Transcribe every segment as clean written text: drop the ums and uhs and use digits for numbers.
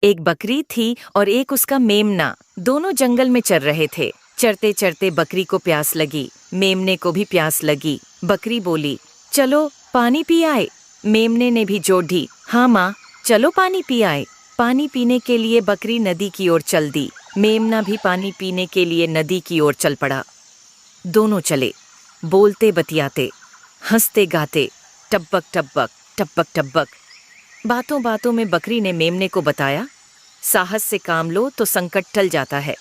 एक बकरी थी और एक उसका मेमना। दोनों जंगल में चर रहे थे। चरते चरते बकरी को प्यास लगी, मेमने को भी प्यास लगी। बकरी बोली, चलो पानी पी आए। मेमने ने भी जोड़ दी, हाँ माँ, चलो पानी पी आए। पानी पीने के लिए बकरी नदी की ओर चल दी। मेमना भी पानी पीने के लिए नदी की ओर चल पड़ा। दोनों चले, बोलते बतियाते, हंसते गाते, टब्बक टब्बक टब्बक टब्बक। बातों बातों में बकरी ने मेमने को बताया, साहस से काम लो तो संकट टल जाता है।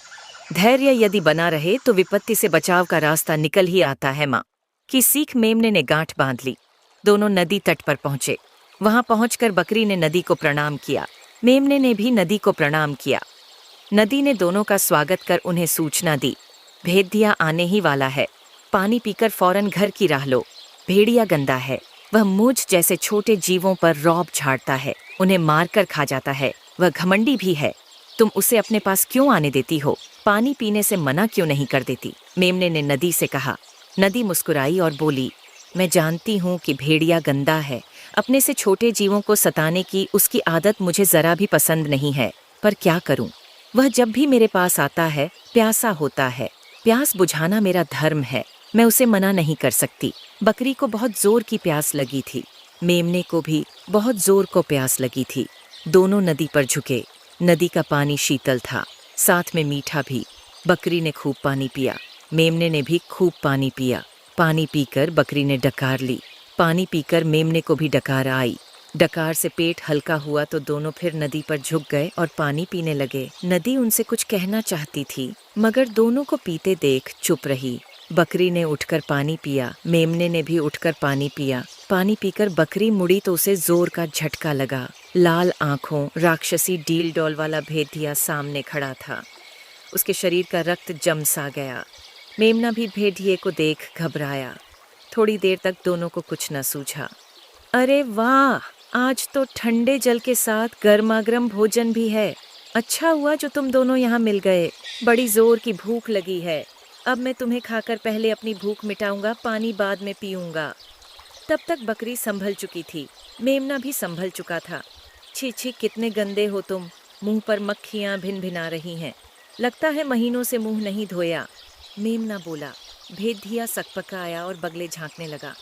धैर्य यदि बना रहे तो विपत्ति से बचाव का रास्ता निकल ही आता है माँ की सीख मेमने ने गांठ बांध ली। दोनों नदी तट पर पहुंचे। वहां पहुंचकर बकरी ने नदी को प्रणाम किया। मेमने ने भी नदी को प्रणाम किया। नदी ने दोनों का स्वागत कर उन्हें सूचना दी, भेदिया आने ही वाला है। पानी पीकर फौरन घर की राह लो। भेड़िया गंदा है, वह मुझ जैसे छोटे जीवों पर रौब झाड़ता है, उन्हें मारकर खा जाता है। वह घमंडी भी है। तुम उसे अपने पास क्यों आने देती हो? पानी पीने से मना क्यों नहीं कर देती? मेमने ने नदी से कहा। नदी मुस्कुराई और बोली, मैं जानती हूँ कि भेड़िया गंदा है। अपने से छोटे जीवों को सताने की उसकी आदत मुझे जरा भी पसंद नहीं है, पर क्या करूं? वह जब भी मेरे पास आता है प्यासा होता है। प्यास बुझाना मेरा धर्म है, मैं उसे मना नहीं कर सकती। बकरी को बहुत जोर की प्यास लगी थी। मेमने को भी बहुत जोर को प्यास लगी थी। दोनों नदी पर झुके। नदी का पानी शीतल था, साथ में मीठा भी। बकरी ने खूब पानी पिया, मेमने ने भी खूब पानी पिया। पानी पीकर बकरी ने डकार ली। पानी पीकर मेमने को भी डकार आई। डकार से पेट हल्का हुआ तो दोनों फिर नदी पर झुक गए और पानी पीने लगे। नदी उनसे कुछ कहना चाहती थी, मगर दोनों को पीते देख चुप रही। बकरी ने उठकर पानी पिया, मेमने ने भी उठकर पानी पिया। पानी पीकर बकरी मुड़ी तो उसे जोर का झटका लगा। लाल आंखों, राक्षसी डील डॉल वाला भेदिया सामने खड़ा था। उसके शरीर का रक्त जम सा गया। मेमना भी भेदिये को देख घबराया। थोड़ी देर तक दोनों को कुछ न सूझा। अरे वाह, आज तो ठंडे जल के साथ गर्मागर्म भोजन भी है। अच्छा हुआ जो तुम दोनों यहाँ मिल गए। बड़ी जोर की भूख लगी है। अब मैं तुम्हें खाकर पहले अपनी भूख मिटाऊंगा, पानी बाद में पीऊंगा। तब तक बकरी संभल चुकी थी। मेमना भी संभल चुका था। छी छी, कितने गंदे हो तुम। मुंह पर मक्खियां भिन भिना रही हैं। लगता है महीनों से मुंह नहीं धोया। मेमना बोला। भेदिया सकपकाया और बगले झांकने लगा।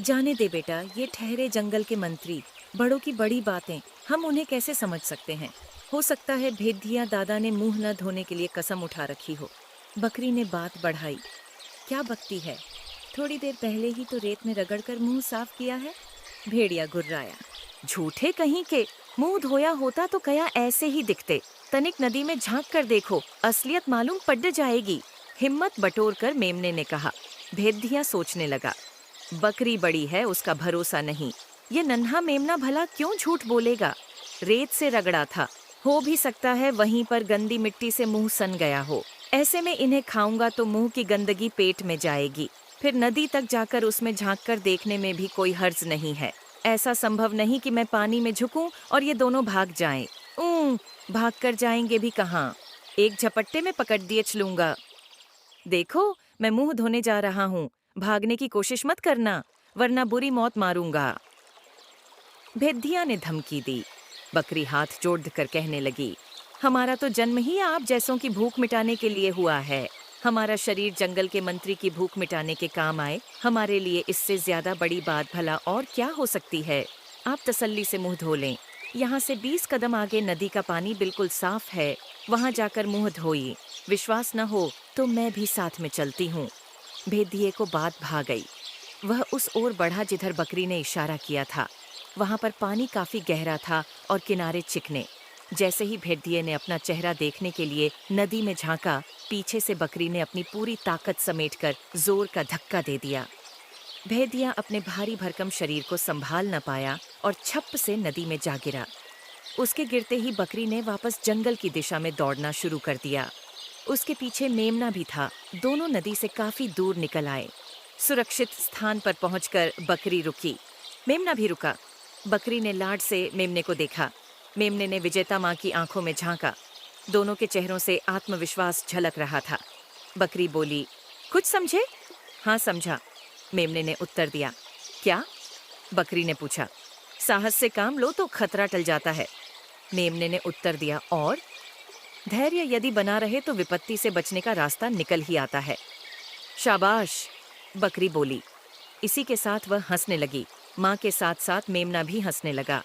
जाने दे बेटा, ये ठहरे जंगल के मंत्री। बड़ों की बड़ी बातें, हम उन्हें कैसे समझ सकते हैं? हो सकता है भेदिया दादा ने मुंह न धोने के लिए कसम उठा रखी हो। बकरी ने बात बढ़ाई। क्या बकती है? थोड़ी देर पहले ही तो रेत में रगड़कर मुंह साफ किया है। भेड़िया गुर्राया। झूठे कहीं के, मुंह धोया होता तो कया ऐसे ही दिखते। तनिक नदी में झांक कर देखो, असलियत मालूम पड़ जाएगी। हिम्मत बटोर कर मेमने ने कहा। भेदिया सोचने लगा। बकरी बड़ी है, उसका भरोसा नहीं। ये नन्हा मेमना भला क्यों झूठ बोलेगा? रेत से रगड़ा था, हो भी सकता है वहीं पर गंदी मिट्टी से मुंह सन गया हो। ऐसे में इन्हें खाऊंगा तो मुंह की गंदगी पेट में जाएगी। फिर नदी तक जाकर उसमें झांक कर देखने में भी कोई हर्ज नहीं है। ऐसा संभव नहीं कि मैं पानी में झुकूं और ये दोनों भाग जाएं। भाग कर जाएंगे भी कहाँ? एक झपट्टे में पकड़ दिए चलूंगा। देखो, मैं मुंह धोने जा रहा हूँ। भागने की कोशिश मत करना, वरना बुरी मौत मारूंगा। भेदिया ने धमकी दी। बकरी हाथ जोड़ कर कहने लगी, हमारा तो जन्म ही आप जैसों की भूख मिटाने के लिए हुआ है। हमारा शरीर जंगल के मंत्री की भूख मिटाने के काम आए। हमारे लिए इससे ज्यादा बड़ी बात भला और क्या हो सकती है? आप तसल्ली से मुंह धो लें। यहाँ से 20 कदम आगे नदी का पानी बिल्कुल साफ है, वहाँ जाकर मुंह धोइए। विश्वास न हो तो मैं भी साथ में चलती हूँ। भेदिये को बात भा गई। वह उस ओर बढ़ा जिधर बकरी ने इशारा किया था। वहां पर पानी काफी गहरा था और किनारे चिकने। जैसे ही भेदिये ने अपना चेहरा देखने के लिए नदी में झांका, पीछे से बकरी ने अपनी पूरी ताकत समेटकर जोर का धक्का दे दिया। भेदिया अपने भारी भरकम शरीर को संभाल न पाया और छप से नदी में जा गिरा। उसके गिरते ही बकरी ने वापस जंगल की दिशा में दौड़ना शुरू कर दिया। उसके पीछे मेमना भी था। दोनों नदी से काफी दूर निकल आए। सुरक्षित स्थान पर पहुंचकर बकरी रुकी। मेमना भी रुका। बकरी ने लाड से मेमने को देखा। मेमने ने विजेता माँ की आंखों में झांका। दोनों के चेहरों से आत्मविश्वास झलक रहा था। बकरी बोली, कुछ समझे? हाँ समझा, मेमने ने उत्तर दिया। क्या? बकरी ने पूछा। साहस से काम लो तो खतरा टल जाता है। मेमने ने उत्तर दिया, और धैर्य यदि बना रहे तो विपत्ति से बचने का रास्ता निकल ही आता है। शाबाश, बकरी बोली। इसी के साथ वह हंसने लगी। माँ के साथ साथ मेमना भी हंसने लगा।